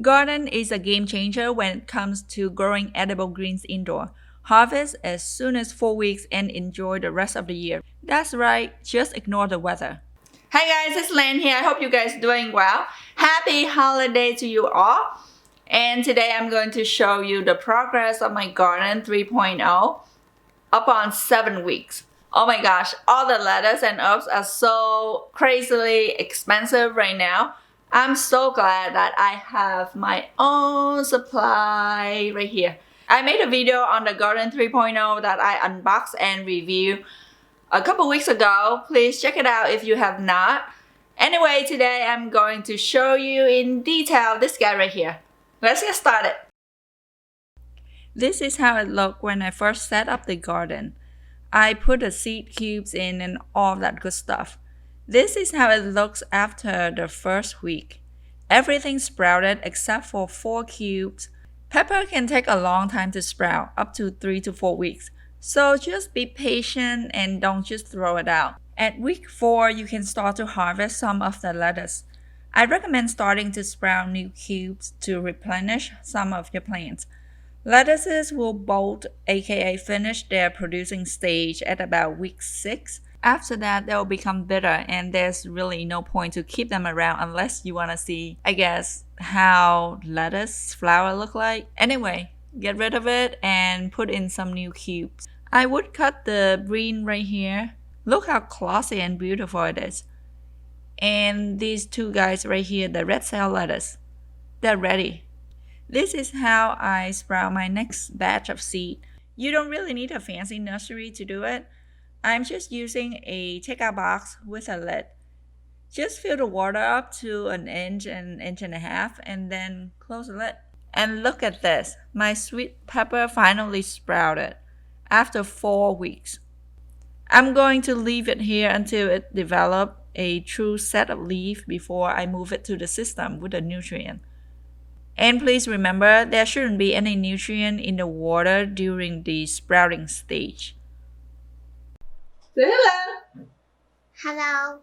Gardyn is a game changer when it comes to growing edible greens indoor. Harvest as soon as 4 weeks and enjoy the rest of the year. That's right, just ignore the weather. Hi guys, it's Lan here. I hope you guys doing well. Happy holiday to you all. And today I'm going to show you the progress of my Gardyn 3.0 upon 7 weeks. Oh my gosh, all the lettuce and herbs are so crazily expensive right now. I'm so glad that I have my own supply right here. I made a video on the Gardyn 3.0 that I unboxed and reviewed a couple weeks ago. Please check it out if you have not. Anyway, today I'm going to show you in detail this guy right here. Let's get started. This is how it looked when I first set up the garden. I put the seed cubes in and all that good stuff. This is how it looks after the first week. Everything sprouted except for 4 cubes. Pepper can take a long time to sprout, up to 3 to 4 weeks. So just be patient and don't just throw it out. At week 4, you can start to harvest some of the lettuce. I recommend starting to sprout new cubes to replenish some of your plants. Lettuces will bolt, aka finish their producing stage at about week 6. After that, they'll become bitter and there's really no point to keep them around unless you want to see, I guess, how lettuce flower look like. Anyway, get rid of it and put in some new cubes. I would cut the green right here. Look how glossy and beautiful it is. And these two guys right here, the red cell lettuce, they're ready. This is how I sprout my next batch of seed. You don't really need a fancy nursery to do it. I'm just using a takeout box with a lid. Just fill the water up to an inch and a half and then close the lid. And look at this. My sweet pepper finally sprouted after 4 weeks. I'm going to leave it here until it develops a true set of leaves before I move it to the system with a nutrient. And please remember, there shouldn't be any nutrient in the water during the sprouting stage. Say hello. Hello.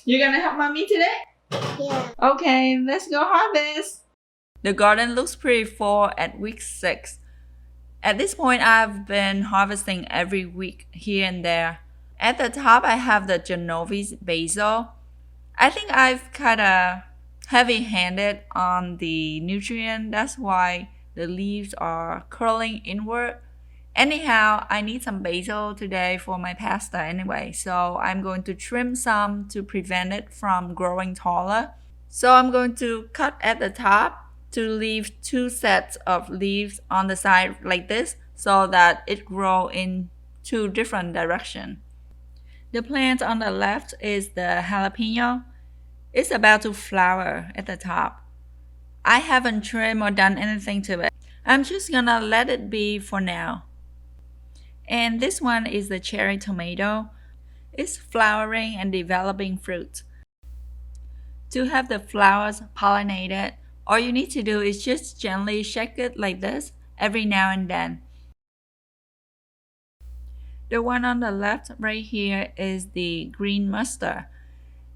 You gonna help mommy today? Yeah. Okay, let's go harvest. The garden looks pretty full at week 6. At this point, I've been harvesting every week here and there. At the top, I have the Genovese basil. I think I've kind of heavy-handed on the nutrient. That's why the leaves are curling inward. Anyhow, I need some basil today for my pasta anyway, so I'm going to trim some to prevent it from growing taller. So I'm going to cut at the top to leave 2 sets of leaves on the side like this so that it grows in 2 different directions. The plant on the left is the jalapeno. It's about to flower at the top. I haven't trimmed or done anything to it. I'm just gonna let it be for now. And this one is the cherry tomato. It's flowering and developing fruit. To have the flowers pollinated, all you need to do is just gently shake it like this every now and then. The one on the left right here is the green mustard.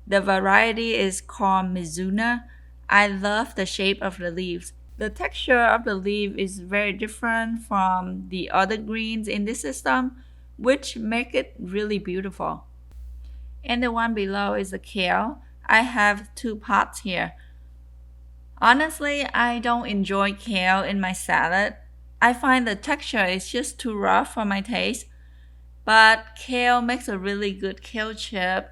The variety is called Mizuna. I love the shape of the leaves. The texture of the leaf is very different from the other greens in this system, which make it really beautiful. And the one below is the kale. I have 2 pots here. Honestly, I don't enjoy kale in my salad. I find the texture is just too rough for my taste. But kale makes a really good kale chip.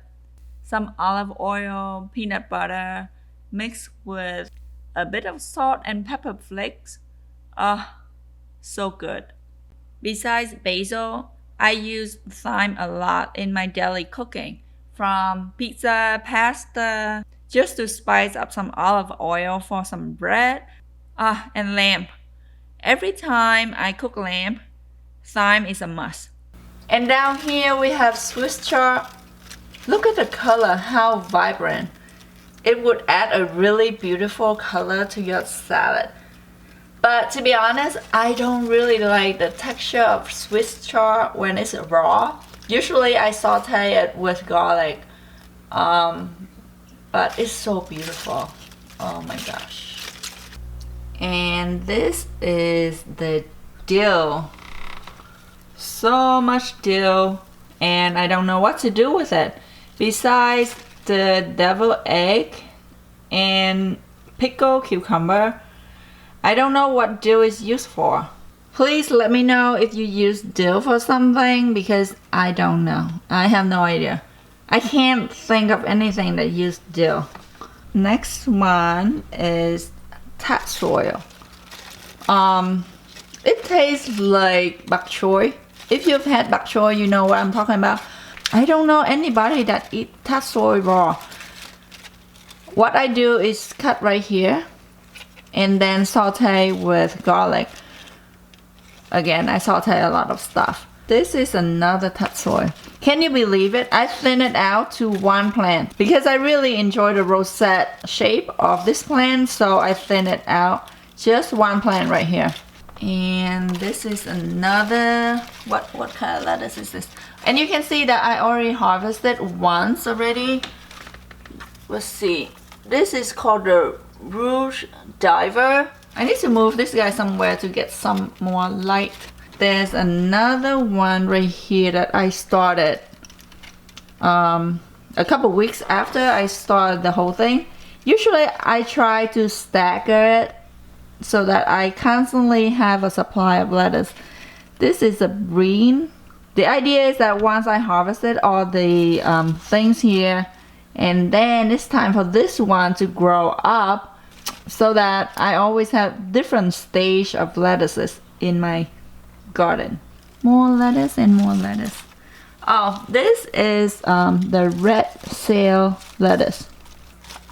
Some olive oil, peanut butter, mixed with a bit of salt and pepper flakes. So good. Besides basil, I use thyme a lot in my daily cooking, from pizza, pasta, just to spice up some olive oil for some bread. And lamb. Every time I cook lamb, thyme is a must. And down here we have Swiss chard. Look at the color, how vibrant. It would add a really beautiful color to your salad. But to be honest, I don't really like the texture of Swiss chard when it's raw. Usually I saute it with garlic, but it's so beautiful. Oh my gosh. And this is the dill. So much dill, and I don't know what to do with it. Besides the deviled egg and pickled cucumber, I don't know what dill is used for. Please let me know if you use dill for something, because I don't know. I have no idea. I can't think of anything that used dill. Next one is topsoil. It tastes like bok choy. If you've had bok choy, you know what I'm talking about. I don't know anybody that eats topsoil raw. What I do is cut right here and then saute with garlic. Again, I saute a lot of stuff. This is another topsoil. Can you believe it? I thin it out to one plant because I really enjoy the rosette shape of this plant, so I thin it out. Just one plant right here. And this is another, what kind of lettuce is this? And you can see that I already harvested once already. Let's see. This is called the Rouge Diver. I need to move this guy somewhere to get some more light. There's another one right here that I started a couple weeks after I started the whole thing. Usually I try to stagger it so that I constantly have a supply of lettuce. This is a green. The idea is that once I harvested all the things here, and then it's time for this one to grow up, so that I always have different stage of lettuces in my garden. More lettuce and more lettuce. Oh, this is the red sail lettuce.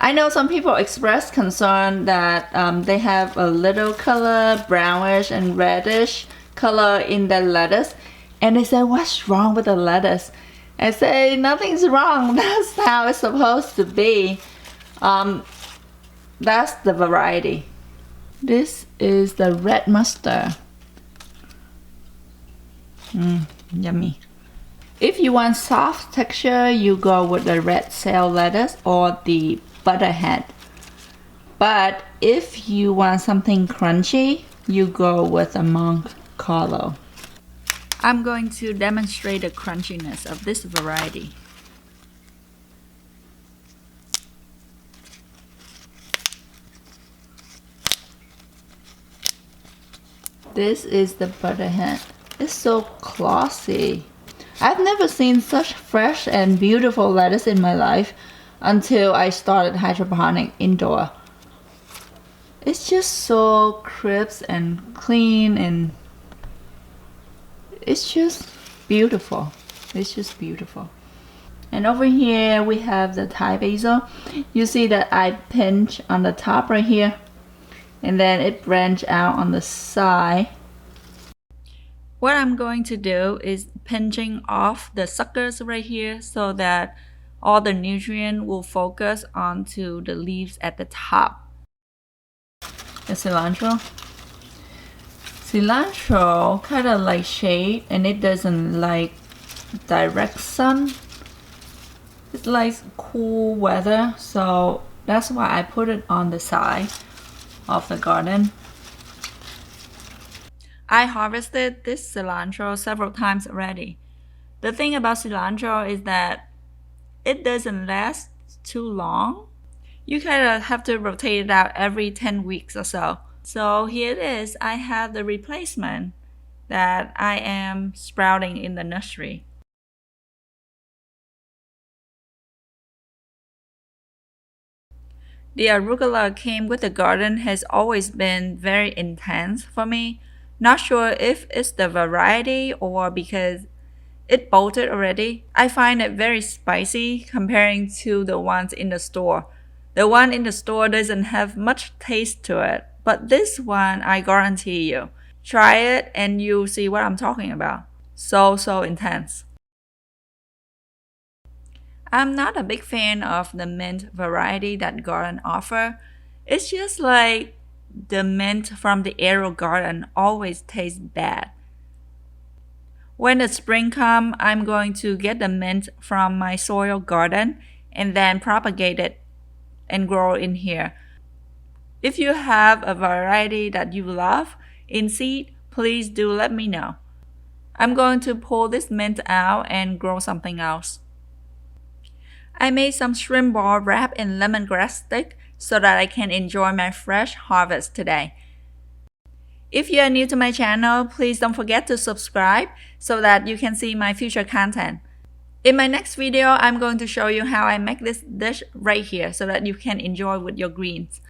I know some people express concern that they have a little color, brownish and reddish color in the lettuce, and they say, what's wrong with the lettuce? I say, nothing's wrong. That's how it's supposed to be. That's the variety. This is the red mustard. Yummy. If you want soft texture, you go with the red sail lettuce or the butterhead. But if you want something crunchy, you go with a Monte Carlo. I'm going to demonstrate the crunchiness of this variety. This is the butterhead. It's so glossy. I've never seen such fresh and beautiful lettuce in my life until I started hydroponic indoor. It's just so crisp and clean, and it's just beautiful. It's just beautiful. And over here we have the Thai basil. You see that I pinch on the top right here, and then it branch out on the side. What I'm going to do is pinching off the suckers right here so that all the nutrient will focus onto the leaves at the top. The cilantro. Cilantro kind of like shade, and it doesn't like direct sun. It likes cool weather, so that's why I put it on the side of the garden. I harvested this cilantro several times already. The thing about cilantro is that it doesn't last too long. You kind of have to rotate it out every 10 weeks or so. So here it is. I have the replacement that I am sprouting in the nursery. The arugula came with the garden has always been very intense for me. Not sure if it's the variety or because it bolted already. I find it very spicy comparing to the ones in the store. The one in the store doesn't have much taste to it, but this one I guarantee you. Try it and you'll see what I'm talking about. So intense. I'm not a big fan of the mint variety that Gardyn offer. It's just like the mint from the Arrow Garden always tastes bad. When the spring comes, I'm going to get the mint from my soil garden and then propagate it and grow in here. If you have a variety that you love in seed, please do let me know. I'm going to pull this mint out and grow something else. I made some shrimp ball wrapped in lemongrass stick so that I can enjoy my fresh harvest today. If you are new to my channel, please don't forget to subscribe so that you can see my future content. In my next video, I'm going to show you how I make this dish right here so that you can enjoy with your greens.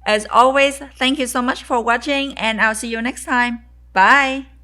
As always, thank you so much for watching and I'll see you next time. Bye!